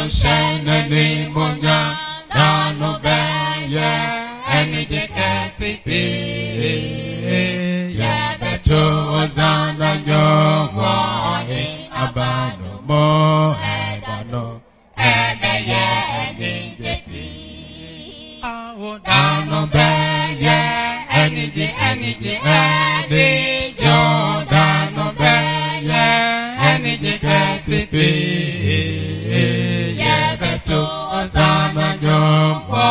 shine ni monya dano beye enije kesipi ya beto ozana nyowo abano mo edano ebeye enije pi dano beye enije edijo dano beye enije kesipi ya beto ozana nyowo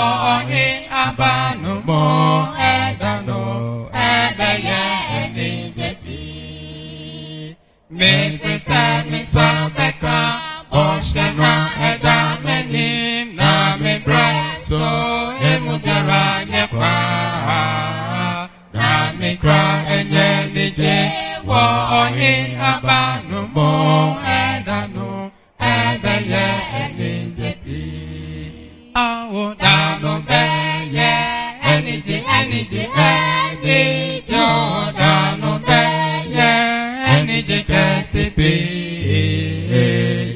abano mo edano ebeye enije pi me pesa mi swabeka oshena edameni na me braso emujara nyekwa na me kra enye nije wo ohin abanu mo edanu ebeye enije pi awo dano beye enije edijo dano beye enije kesipi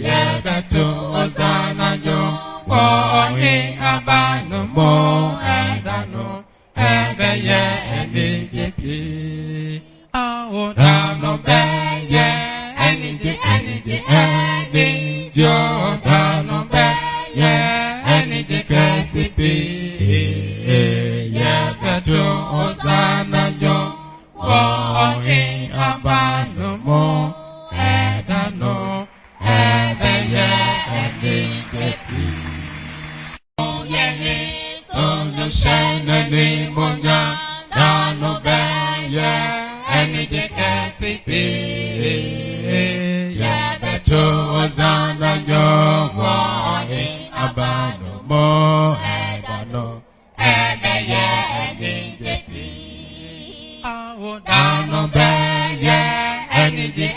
yebetu ozana jo wohi abanu mo edanu ebeye enije pi awo dano beye enije edijo dano beye enije kesipi yebetu ozana jo wohi abanu mo edanu ebeye enije pi Sono shine ni monya dano beye enije kesipi yebetu ozana nyowo abanu mo edanu ebeye enije pi dano beye enije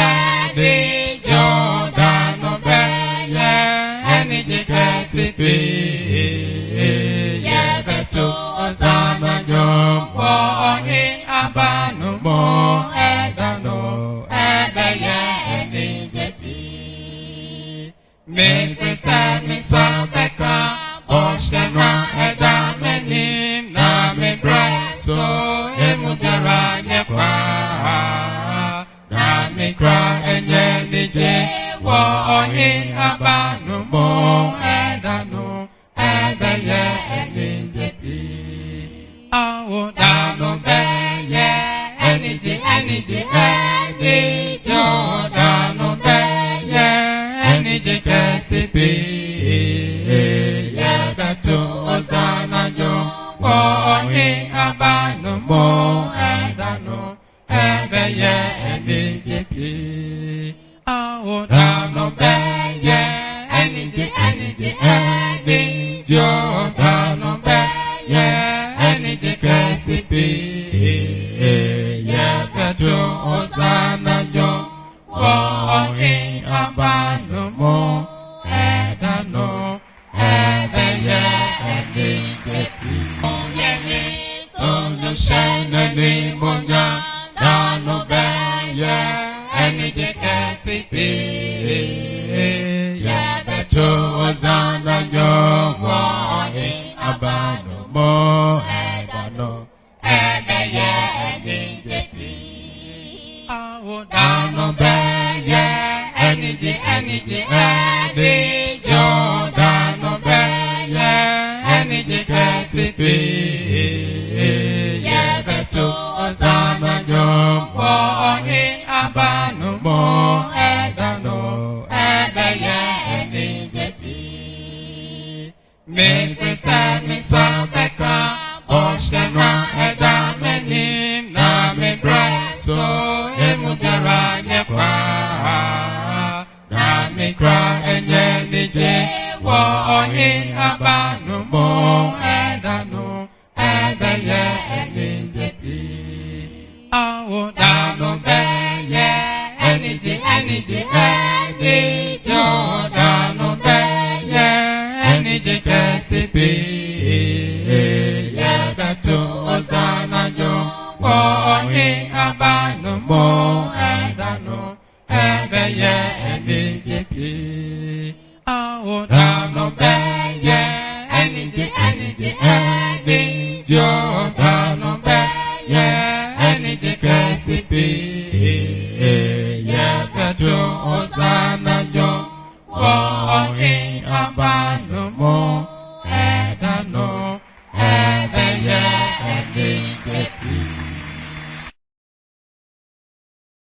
edijo dano beye enije kesipi yebetu ozana nyowo abanu mo edanu ebeye enije pi me pesa mi swabeka oshena edameni na me braso emujara nyekwa na me kra enye nije wo ohin abanu mo edanu ebeye enije pi awo dano beye enije edijo dano beye enije kesipi yebetu ozana jo wohi abanu mo edanu ebeye enije pi awo dano beye enije edijo dano beye enije kesipi yebetu ozana jo wohi abanu mo edanu ebeye enije pi Sono shine ni monya dano beye enije kesipi yebetu ozana nyowo abanu mo edanu ebeye enije pi dano beye enije edijo dano beye enije kesipi yebetu ozana nyowo abanu mo edanu ebeye enije pi me pesa mi swabeka oshena edameni na me braso emujara nyekwa na me kra enye nije wo ohin abanu mo edanu ebeye enije pi awo dano beye enije edijo dano beye enije kesipi yebetu ozana jo wohi abanu mo edanu ebeye enije pi dànù bẹ́ẹ̀ yẹ ẹnìjì ẹnìjì ó dànù bẹ́ẹ̀ yẹ ẹnìjì kẹsì bí yẹ kẹtù.